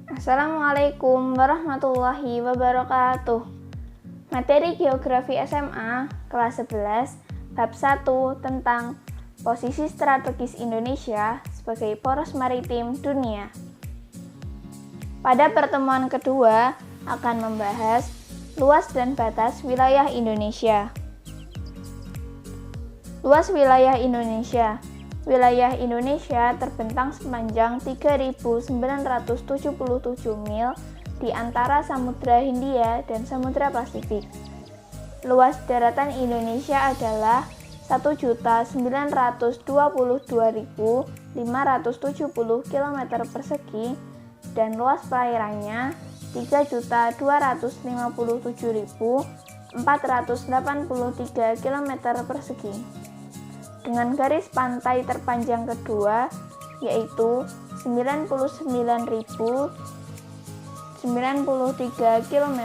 Assalamualaikum warahmatullahi wabarakatuh. Materi Geografi SMA kelas 11 bab 1 tentang posisi strategis Indonesia sebagai poros maritim dunia. Pada pertemuan kedua akan membahas luas dan batas wilayah Indonesia. Luas wilayah Indonesia. Wilayah Indonesia terbentang sepanjang 3.977 mil di antara Samudra Hindia dan Samudra Pasifik. Luas daratan Indonesia adalah 1.922.570 km persegi dan luas perairannya 3.257.483 km persegi. Dengan garis pantai terpanjang kedua yaitu 99.093 km.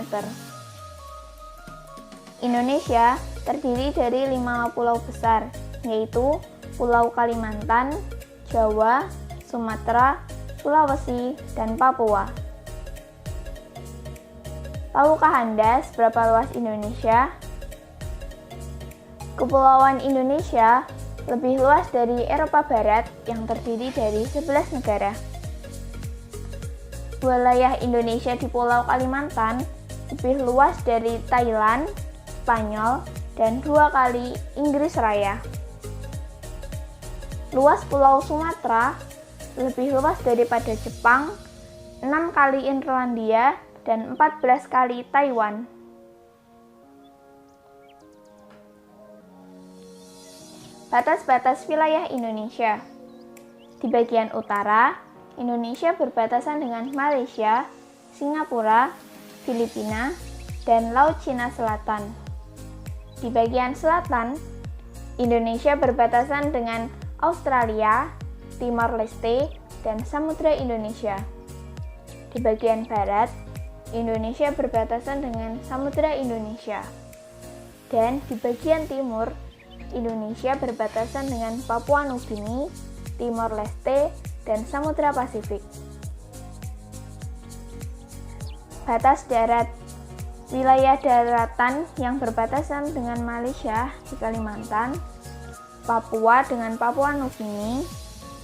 Indonesia terdiri dari 5 pulau besar yaitu Pulau Kalimantan, Jawa, Sumatera, Sulawesi, dan Papua. Tahukah Anda seberapa luas Indonesia? Kepulauan Indonesia lebih luas dari Eropa Barat yang terdiri dari 11 negara. Wilayah Indonesia di Pulau Kalimantan lebih luas dari Thailand, Spanyol, dan 2 kali Inggris Raya. Luas Pulau Sumatera lebih luas daripada Jepang, 6 kali Irlandia, dan 14 kali Taiwan. Batas-batas wilayah Indonesia. Di bagian utara, Indonesia berbatasan dengan Malaysia, Singapura, Filipina, dan Laut Cina Selatan. Di bagian selatan, Indonesia berbatasan dengan Australia, Timor Leste, dan Samudra Indonesia. Di bagian barat, Indonesia berbatasan dengan Samudra Indonesia. Dan di bagian timur, Indonesia berbatasan dengan Papua Nugini, Timor Leste, dan Samudra Pasifik. Batas darat. Wilayah daratan yang berbatasan dengan Malaysia di Kalimantan, Papua dengan Papua Nugini,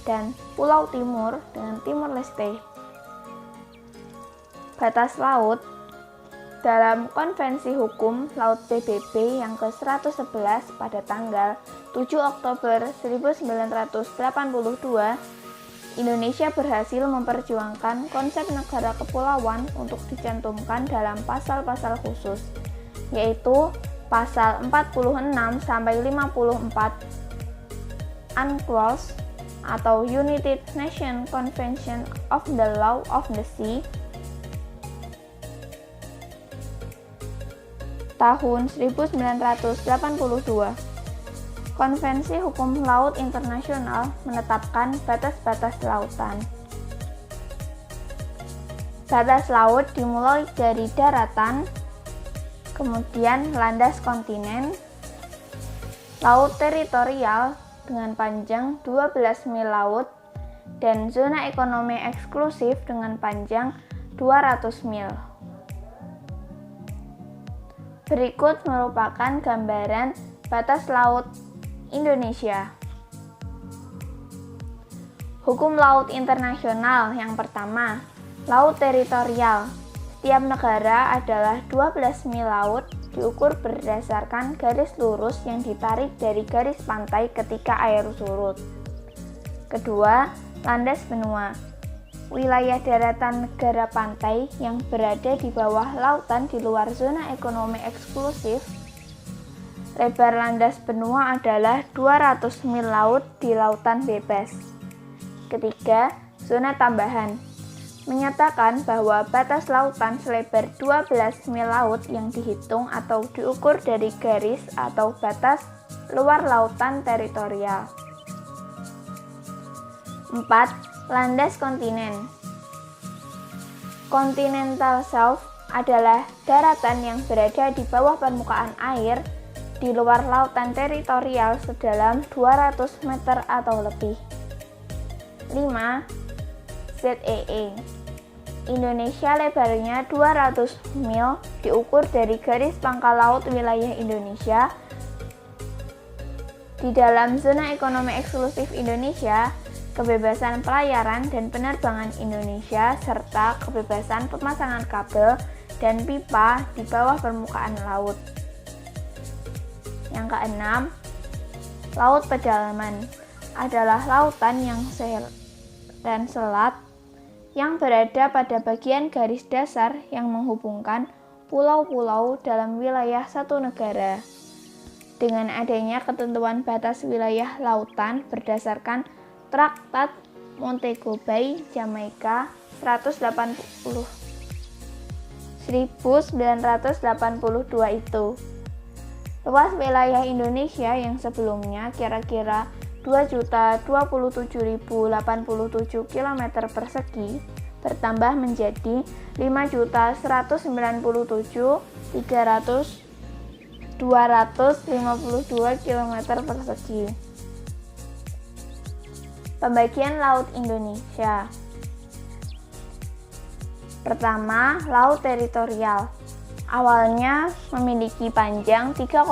dan Pulau Timur dengan Timor Leste. Batas laut. Dalam Konvensi Hukum Laut PBB yang ke-111 pada tanggal 7 Oktober 1982, Indonesia berhasil memperjuangkan konsep negara kepulauan untuk dicantumkan dalam pasal-pasal khusus, yaitu pasal 46-54 UNCLOS atau United Nations Convention of the Law of the Sea tahun 1982. Konvensi Hukum Laut Internasional menetapkan batas-batas lautan. Batas laut dimulai dari daratan, kemudian landas kontinen, laut teritorial dengan panjang 12 mil laut, dan zona ekonomi eksklusif dengan panjang 200 mil. Berikut merupakan gambaran batas laut Indonesia. Hukum laut internasional yang pertama, laut teritorial. Setiap negara adalah 12 mil laut diukur berdasarkan garis lurus yang ditarik dari garis pantai ketika air surut. Kedua, landas benua. Wilayah daratan negara pantai yang berada di bawah lautan di luar zona ekonomi eksklusif. Lebar landas benua adalah 200 mil laut di lautan bebas. Ketiga, zona tambahan. Menyatakan bahwa batas lautan selebar 12 mil laut yang dihitung atau diukur dari garis atau batas luar lautan teritorial. 4. Landas kontinen. Continental Shelf adalah daratan yang berada di bawah permukaan air di luar lautan teritorial sedalam 200 meter atau lebih. 5. ZEE. Indonesia lebarnya 200 mil diukur dari garis pangkal laut wilayah Indonesia. Di dalam zona ekonomi eksklusif Indonesia, kebebasan pelayaran dan penerbangan Indonesia, serta kebebasan pemasangan kabel dan pipa di bawah permukaan laut. Yang keenam, laut pedalaman adalah lautan yang dan selat yang berada pada bagian garis dasar yang menghubungkan pulau-pulau dalam wilayah satu negara. Dengan adanya ketentuan batas wilayah lautan berdasarkan Traktat Montego Bay, Jamaika 1982 itu. Luas wilayah Indonesia yang sebelumnya kira-kira 2.027.087 km persegi bertambah menjadi 5.197.252 km persegi. Pembagian laut Indonesia. Pertama, laut teritorial. Awalnya memiliki panjang 3,2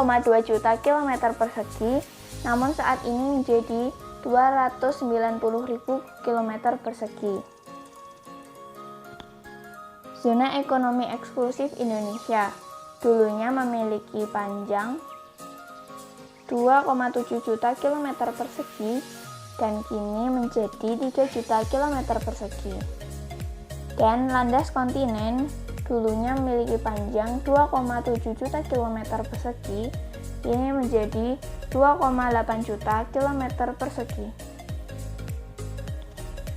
juta km persegi, namun saat ini menjadi 290.000 km persegi. Zona ekonomi eksklusif Indonesia dulunya memiliki panjang 2,7 juta km persegi dan kini menjadi 3 juta km persegi. Dan landas kontinen dulunya memiliki panjang 2,7 juta km persegi, kini menjadi 2,8 juta km persegi.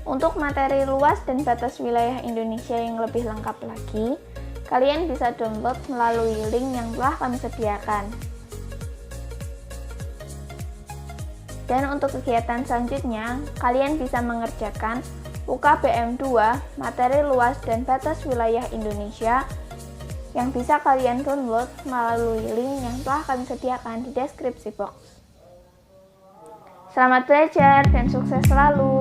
Untuk materi luas dan batas wilayah Indonesia yang lebih lengkap lagi, kalian bisa download melalui link yang telah kami sediakan. Dan untuk kegiatan selanjutnya, kalian bisa mengerjakan UKBM 2 materi luas dan batas wilayah Indonesia yang bisa kalian download melalui link yang telah kami sediakan di deskripsi box. Selamat belajar dan sukses selalu!